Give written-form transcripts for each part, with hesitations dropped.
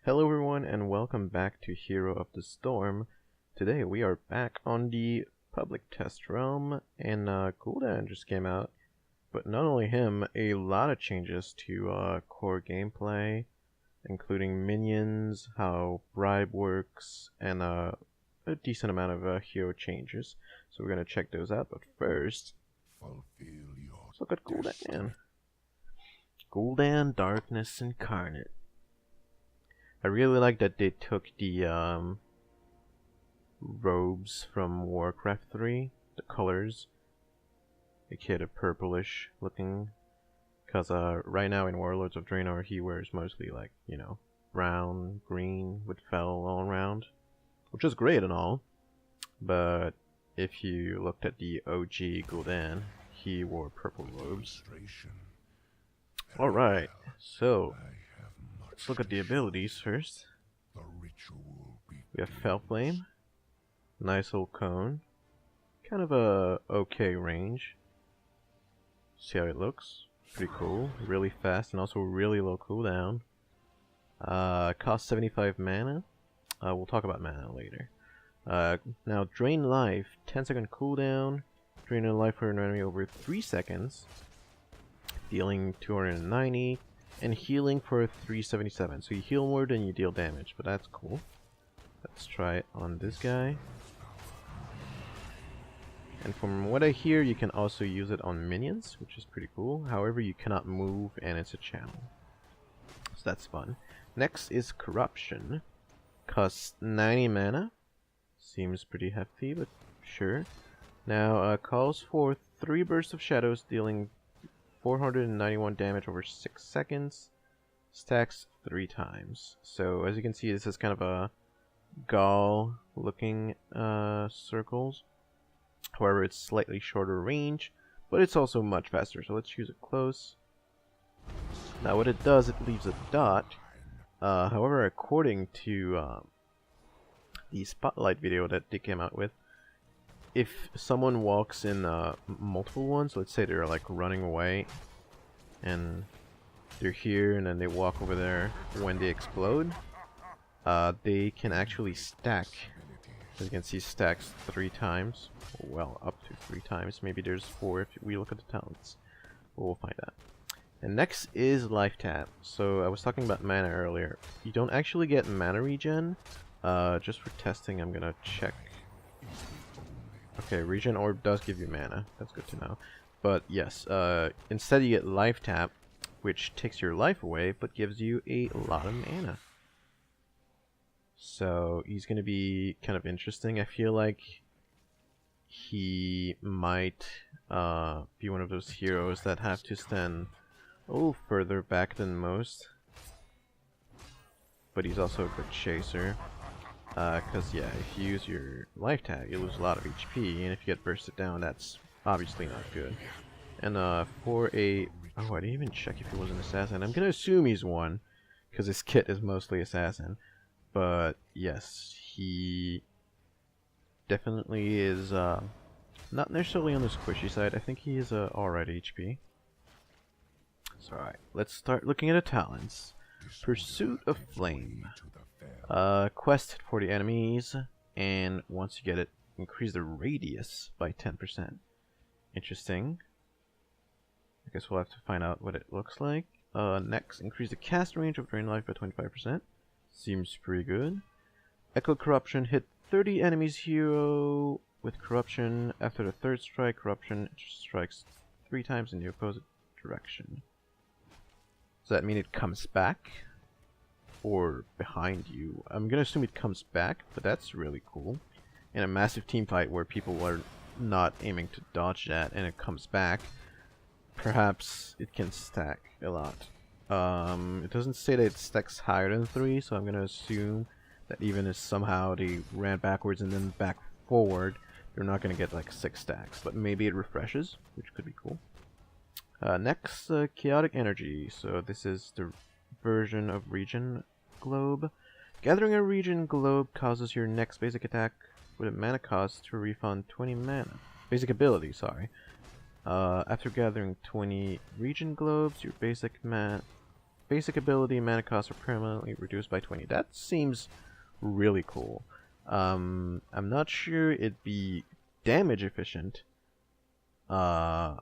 Hello everyone and welcome back to Hero of the Storm. Today we are back on the public test realm and Gul'dan just came out. But not only him, a lot of changes to core gameplay, including minions, how bribe works, and a decent amount of hero changes. So we're going to check those out, but first, let's look at Gul'dan. Gul'dan Darkness Incarnate. I really like that they took the robes from Warcraft 3, the colors. They get a purplish looking, because right now in Warlords of Draenor he wears mostly like, you know, brown, green with fel all around, which is great and all, but if you looked at the OG Gul'dan, he wore purple robes. Alright, so let's look at the abilities first. We have Fel Flame, nice little cone, kind of a okay range. See how it looks? Pretty cool, really fast and also really low cooldown. Costs 75 mana. We'll talk about mana later. Now Drain Life, 10-second cooldown. Drain a life for an enemy over 3 seconds, dealing 290. And healing for 377. So you heal more than you deal damage, but that's cool. Let's try it on this guy. And from what I hear, you can also use it on minions, which is pretty cool. However, you cannot move and it's a channel. So that's fun. Next is Corruption. Costs 90 mana. Seems pretty hefty, but sure. Now, calls for 3 bursts of shadows, dealing 491 damage over 6 seconds, stacks 3 times. So as you can see, this is kind of a Gaul looking circles. However, it's slightly shorter range, but it's also much faster. So let's choose it close. Now what it does, it leaves a dot. However, according to the Spotlight video that they came out with, if someone walks in multiple ones, let's say they're like running away and they're here and then they walk over there, when they explode, they can actually stack. As you can see, stacks 3 times. Well, up to 3 times. Maybe there's 4 if we look at the talents. But we'll find out. And next is Life Tap. So I was talking about mana earlier. You don't actually get mana regen. Just for testing, I'm gonna check. Okay, Regen Orb does give you mana. That's good to know. But yes, instead you get Life Tap, which takes your life away, but gives you a lot of mana. So he's going to be kind of interesting. I feel like he might be one of those heroes that have to stand a little further back than most. But he's also a good chaser. Because, yeah, if you use your life tag, you lose a lot of HP, and if you get bursted down, that's obviously not good. And for a... Oh, I didn't even check if he was an assassin. I'm gonna assume he's one, because his kit is mostly assassin. But, yes, he definitely is not necessarily on the squishy side. I think he is alright HP. So, alright, let's start looking at the talents. Pursuit of Flame. Quest for the enemies, and once you get it, increase the radius by 10%. Interesting. I guess we'll have to find out what it looks like. Next, increase the cast range of Drain Life by 25%. Seems pretty good. Echo Corruption, hit 30 enemies hero with Corruption. After the 3rd strike, Corruption strikes 3 times in the opposite direction. Does that mean it comes back? Or behind you? I'm gonna assume it comes back, but that's really cool. In a massive team fight where people are not aiming to dodge that and it comes back, perhaps it can stack a lot. It doesn't say that it stacks higher than 3, so I'm gonna assume that even if somehow they ran backwards and then back forward, they're not gonna get like 6 stacks, but maybe it refreshes, which could be cool. Next, Chaotic Energy. So this is the version of Regen Globe. Gathering a Regen Globe causes your next basic attack with a mana cost to refund 20 mana. Basic ability, sorry. After gathering 20 Regen Globes, your basic mana basic ability mana costs are permanently reduced by 20. That seems really cool. I'm not sure it'd be damage efficient in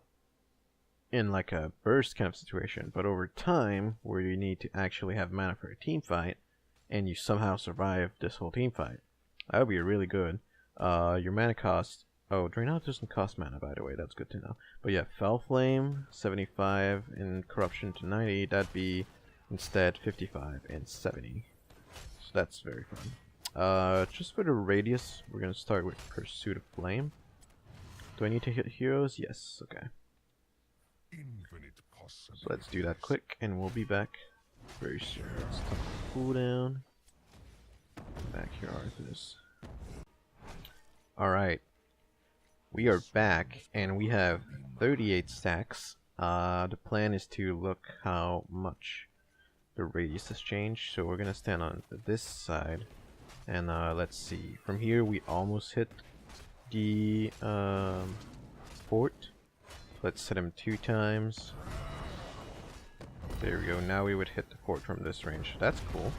like a burst kind of situation, but over time, where you need to actually have mana for a team fight, and you somehow survive this whole team fight, that would be really good. Your mana cost... Oh, Drain Out doesn't cost mana, by the way, that's good to know. But yeah, Fell Flame, 75, and Corruption to 90, that'd be instead 55 and 70. So that's very fun. Just for the radius, we're gonna start with Pursuit of Flame. Do I need to hit heroes? Yes, okay. So let's do that quick, and we'll be back very soon. Let's stop the cooldown. Back here, Arthas. Alright. We are back, and we have 38 stacks. The plan is to look how much the radius has changed. So we're gonna stand on this side, and let's see. From here, we almost hit the fort. Let's hit him 2 times. There we go. Now we would hit the fort from this range. That's cool.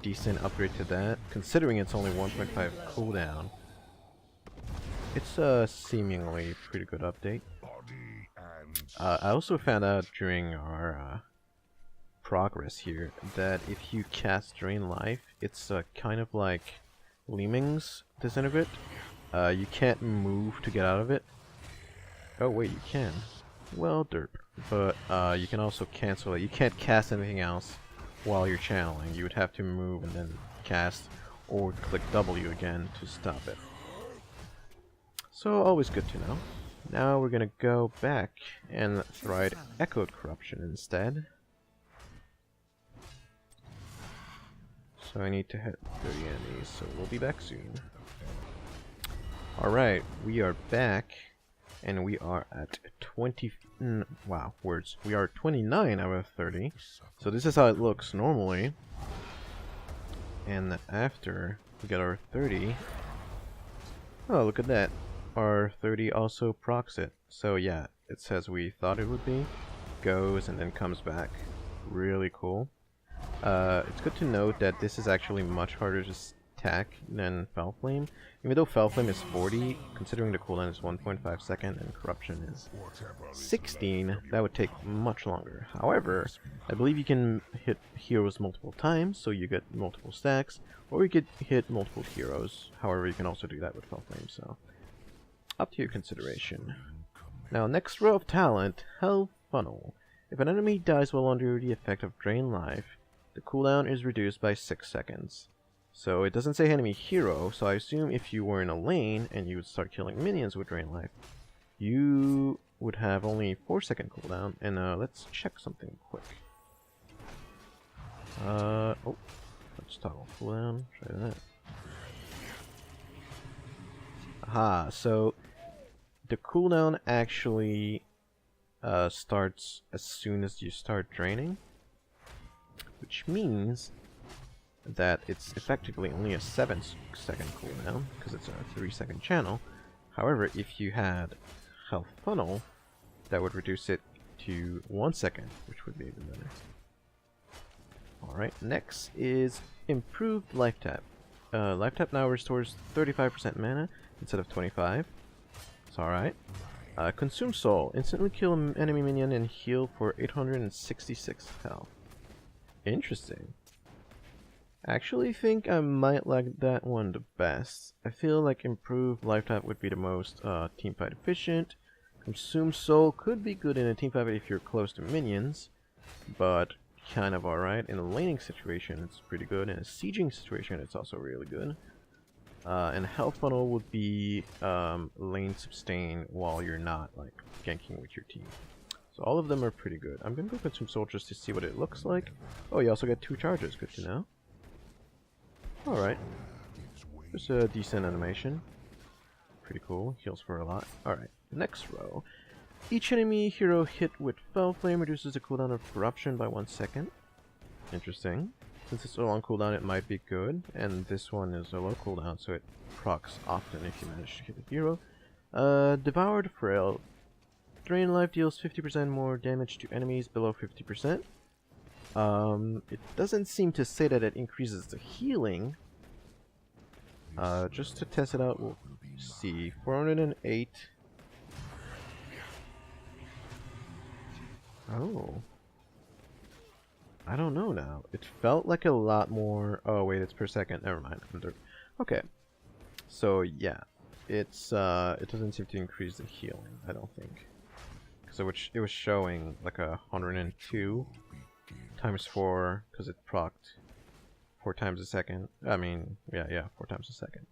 Decent upgrade to that. Considering it's only 1.5 cooldown, it's a seemingly pretty good update. I also found out during our progress here that if you cast Drain Life, it's kind of like Lemmings Disintegrate. You can't move to get out of it. Oh wait, you can. Well, derp. But you can also cancel it. You can't cast anything else while you're channeling. You would have to move and then cast, or click W again to stop it. So always good to know. Now we're gonna go back and try Echoed Corruption instead. So I need to hit 30 enemies, so we'll be back soon. Alright, we are back, and we are at 20... wow, words. We are 29 out of 30. So this is how it looks normally. And after we get our 30... oh, look at that. Our 30 also procs it. So yeah, it says we thought it would be. Goes and then comes back. Really cool. It's good to note that this is actually much harder to stack than Fell Flame. Even though Fell Flame is 40, considering the cooldown is 1.5 second and Corruption is 16, that would take much longer. However, I believe you can hit heroes multiple times, so you get multiple stacks, or you could hit multiple heroes. However, you can also do that with Fell Flame, so up to your consideration. Now, next row of talent, Hell Funnel. If an enemy dies while under the effect of Drain Life, the cooldown is reduced by 6 seconds. So it doesn't say enemy hero, so I assume if you were in a lane and you would start killing minions with Drain Life, you would have only 4-second cooldown. And let's check something quick. Oh, let's toggle cooldown. Try that. Aha, so the cooldown actually starts as soon as you start draining, which means that it's effectively only a 7-second cooldown because it's a 3-second channel. However, if you had Health Funnel, that would reduce it to 1 second, which would be even better. Alright, next is Improved Life Tap. Life Tap now restores 35% mana instead of 25. It's alright. Consume Soul. Instantly kill an enemy minion and heal for 866 health. Interesting. Actually think I might like that one the best. I feel like Improved Life Tap would be the most teamfight efficient. Consume Soul could be good in a teamfight if you're close to minions, but kind of alright. In a laning situation, it's pretty good. In a sieging situation, it's also really good. And Health Funnel would be lane sustain while you're not like ganking with your team. So all of them are pretty good. I'm gonna go Consume Soul just to see what it looks like. Oh, you also get 2 charges. Good to know. Alright. There's a decent animation. Pretty cool. Heals for a lot. Alright. Next row. Each enemy hero hit with Fell Flame reduces the cooldown of Corruption by 1 second. Interesting. Since it's a long cooldown, it might be good. And this one is a low cooldown, so it procs often if you manage to hit a hero. Devour the Frail. Drain Life deals 50% more damage to enemies below 50%. It doesn't seem to say that it increases the healing. Just to test it out, we'll see. 408. Oh. I don't know now. It felt like a lot more... Oh, wait, it's per second. Never mind. Okay. So, yeah. It's, it doesn't seem to increase the healing, I don't think. So it was showing like 102 times 4, because it procced 4 times a second. I mean, yeah, 4 times a second.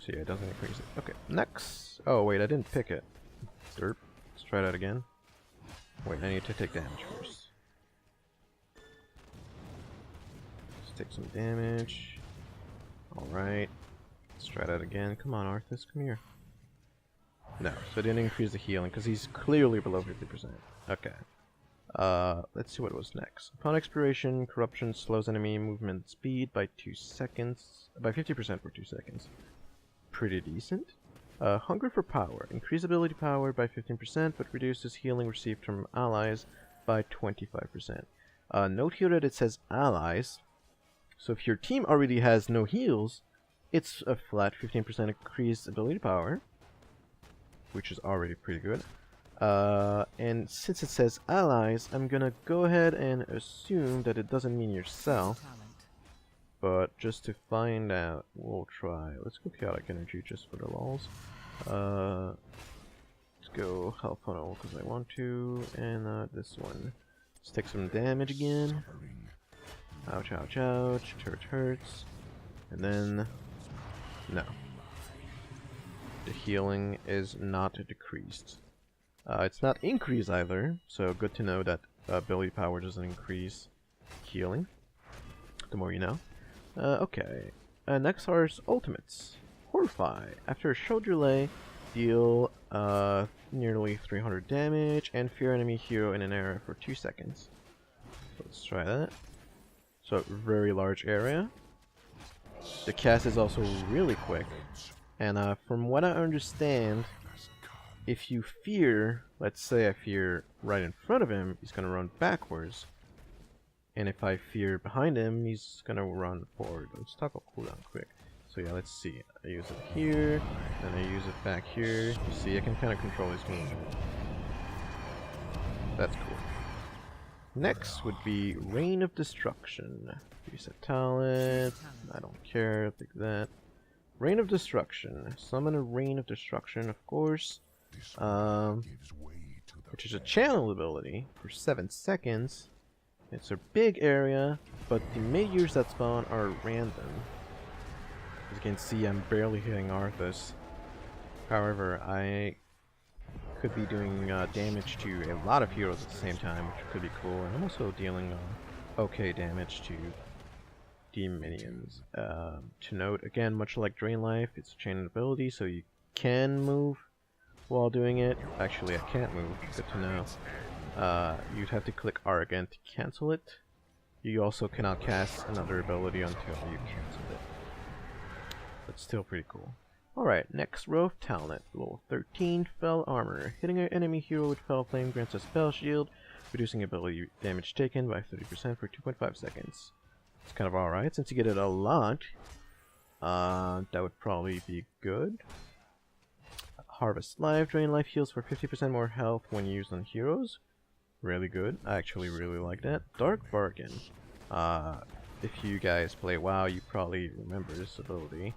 So yeah, it doesn't increase it. Okay, next. Oh wait, I didn't pick it. Derp. Let's try that again. Wait, I need to take damage first. Let's take some damage. Alright. Let's try that again. Come on, Arthas, come here. No, so it didn't increase the healing, because he's clearly below 50%. Okay. Let's see what was next. Upon expiration, corruption slows enemy movement speed by 2 seconds. By 50% for 2 seconds. Pretty decent. Hunger for power. Increase ability power by 15%, but reduces healing received from allies by 25%. Note here that it says allies. So if your team already has no heals, it's a flat 15% increased ability power, which is already pretty good. And since it says allies, I'm gonna go ahead and assume that it doesn't mean yourself. But just to find out, we'll try. Let's go chaotic energy just for the lulz. Let's go health funnel because I want to, and this one. Let's take some damage again. Ouch, ouch, ouch. It hurts. And then, no. The healing is not decreased. It's not increased either, so good to know that ability power doesn't increase healing. The more you know. Okay. Next are ultimates. Horrify. After a show delay, deal nearly 300 damage and fear enemy hero in an area for 2 seconds. Let's try that. So, very large area. The cast is also really quick. And from what I understand, if you fear, let's say I fear right in front of him, he's going to run backwards. And if I fear behind him, he's going to run forward. Let's talk about cooldown quick. So yeah, let's see. I use it here, and I use it back here. You see, I can kind of control his movement. That's cool. Next would be Reign of Destruction. Reset talent. I don't care. Pick that. Reign of Destruction. Summon a Reign of Destruction, of course. Which is a channel ability for 7 seconds. It's a big area, but the mid-years that spawn are random. As you can see, I'm barely hitting Arthas. However, I could be doing damage to a lot of heroes at the same time, which could be cool. And I'm also dealing okay damage to the minions. To note, again, much like Drain Life, it's a chain ability, so you can move while doing it. Actually, I can't move. Good to know. You'd have to click R again to cancel it. You also cannot cast another ability until you cancel it. But still pretty cool. Alright, next row of talent. Level 13, Fell Armor. Hitting an enemy hero with Fell Flame grants a spell shield, reducing ability damage taken by 30% for 2.5 seconds. It's kind of alright. Since you get it a lot, that would probably be good. Harvest Life. Drain Life heals for 50% more health when used on heroes. Really good. I actually really like that. Dark Bargain. If you guys play WoW, you probably remember this ability.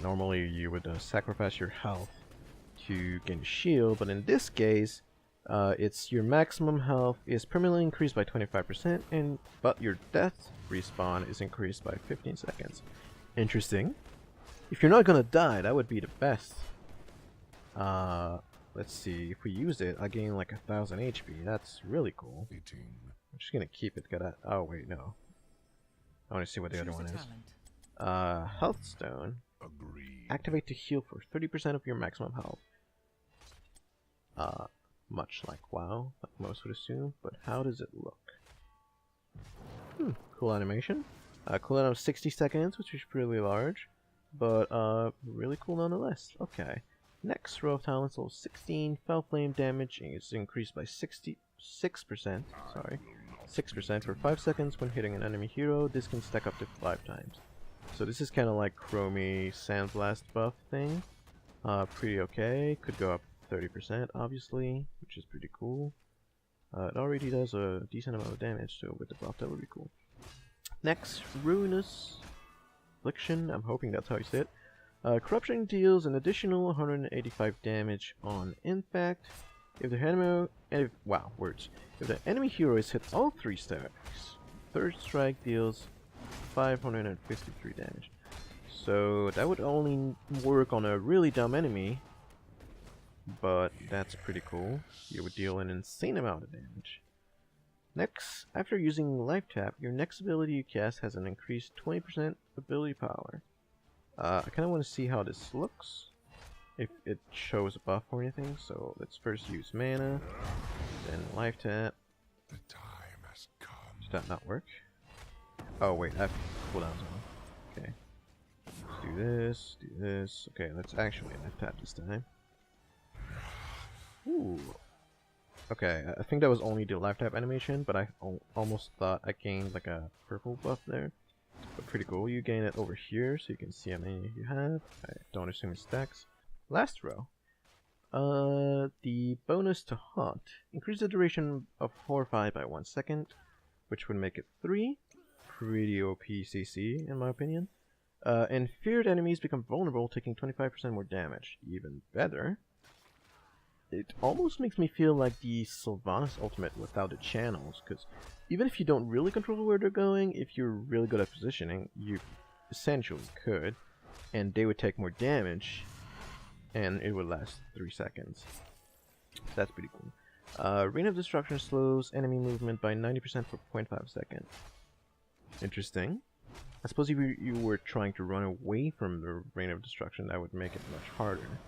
Normally you would sacrifice your health to gain a shield, but in this case, it's your maximum health is permanently increased by 25%, but your death respawn is increased by 15 seconds. Interesting. If you're not gonna die, that would be the best. Let's see. If we use it, I gain like 1,000 HP. That's really cool. 18. I'm just gonna keep it. Oh wait, no. I want to see what the other one is. Health Stone. Agreed. Activate to heal for 30% of your maximum health. Much like WoW, like most would assume, but how does it look? Cool animation. Cooldown of 60 seconds, which is pretty large, but really cool nonetheless. Okay. Next row of talents, level 16, Fell Flame damage is increased by 66%. Sorry. 6% for 5 seconds when hitting an enemy hero. This can stack up to 5 times. So this is kind of like Chromie Sandblast buff thing. Pretty okay. Could go up 30% obviously, which is pretty cool. It already does a decent amount of damage, so with the buff that would be cool. Next, Ruinous Affliction. I'm hoping that's how you say it. Corruption deals an additional 185 damage on impact. If the enemy, if the enemy hero is hit all 3 strikes, third strike deals 553 damage. So that would only work on a really dumb enemy, but that's pretty cool. You would deal an insane amount of damage. Next, after using Life Tap, your next ability you cast has an increased 20% ability power. I kind of want to see how this looks, if it shows a buff or anything. So let's first use mana, then Life Tap. The time has come. Did that not work? Oh wait, I have cooldowns on. Okay. Let's do this, do this. Okay, let's actually Life Tap this time. Ooh. Okay, I think that was only the Life Tap animation, but I almost thought I gained like a purple buff there. But pretty cool. You gain it over here, so you can see how many you have. I don't assume it stacks. Last row. The bonus to Haunt. Increase the duration of Horrify by 1 second, which would make it 3. Pretty OP CC, in my opinion. And feared enemies become vulnerable, taking 25% more damage. Even better. It almost makes me feel like the Sylvanas ultimate without the channels, because even if you don't really control where they're going, if you're really good at positioning, you essentially could, and they would take more damage, and it would last 3 seconds. That's pretty cool. Rain of Destruction slows enemy movement by 90% for 0.5 seconds. Interesting. I suppose if you were trying to run away from the Rain of Destruction, that would make it much harder,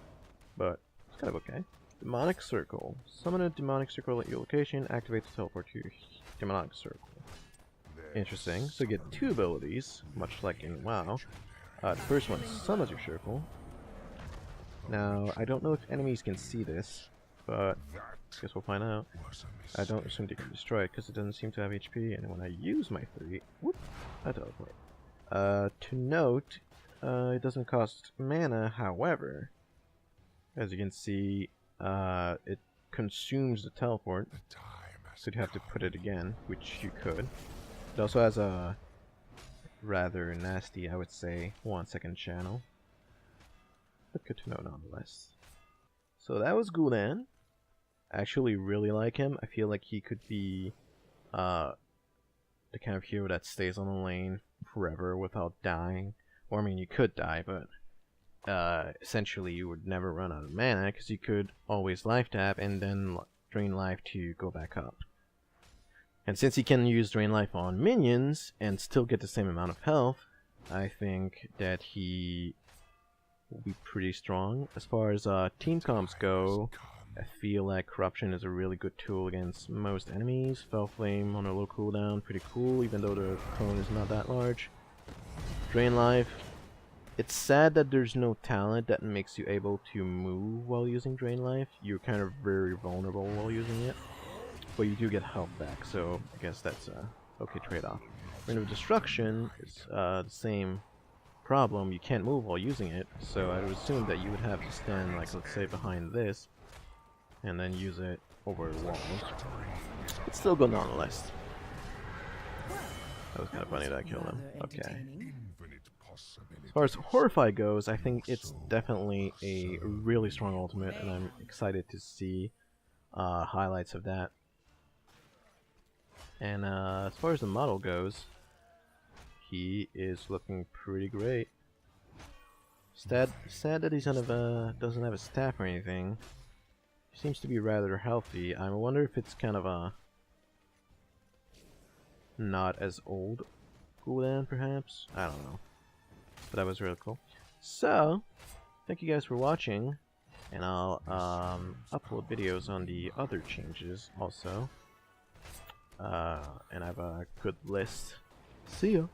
but it's kind of okay. Demonic Circle. Summon a demonic circle at your location, activate to teleport to your demonic circle. Interesting. So you get 2 abilities, much like in WoW. The first one summons your circle. Now, I don't know if enemies can see this, but I guess we'll find out. I don't assume they can destroy it because it doesn't seem to have HP, and when I use my 3, whoop, I teleport. To note, it doesn't cost mana, however, as you can see, it consumes the teleport, so you'd have to put it again, which you could. It also has a rather nasty, I would say, 1 second channel, but good to know nonetheless. So that was Gul'dan. I actually really like him. I feel like he could be the kind of hero that stays on the lane forever without dying. Or I mean, you could die, but essentially you would never run out of mana because you could always Life Tap and then drain life to go back up. And since he can use drain life on minions and still get the same amount of health, I think that he will be pretty strong. As far as team comps go, I feel like Corruption is a really good tool against most enemies. Fell Flame on a low cooldown, pretty cool, even though the cone is not that large. Drain life. It's sad that there's no talent that makes you able to move while using Drain Life. You're kind of very vulnerable while using it. But you do get health back, so I guess that's a okay trade-off. Rain of Destruction is the same problem. You can't move while using it, so I would assume that you would have to stand, like, let's say, behind this, and then use it over walls. It's still good nonetheless. That was kind of funny that I killed him. Okay. As far as Horrify goes, I think it's definitely a really strong ultimate, and I'm excited to see highlights of that. And as far as the model goes, he is looking pretty great. Sad that he doesn't have a staff or anything. He seems to be rather healthy. I wonder if it's kind of a not as old Gul'dan, perhaps? I don't know. But that was really cool. So, thank you guys for watching, and I'll upload videos on the other changes also. And I have a good list. See ya!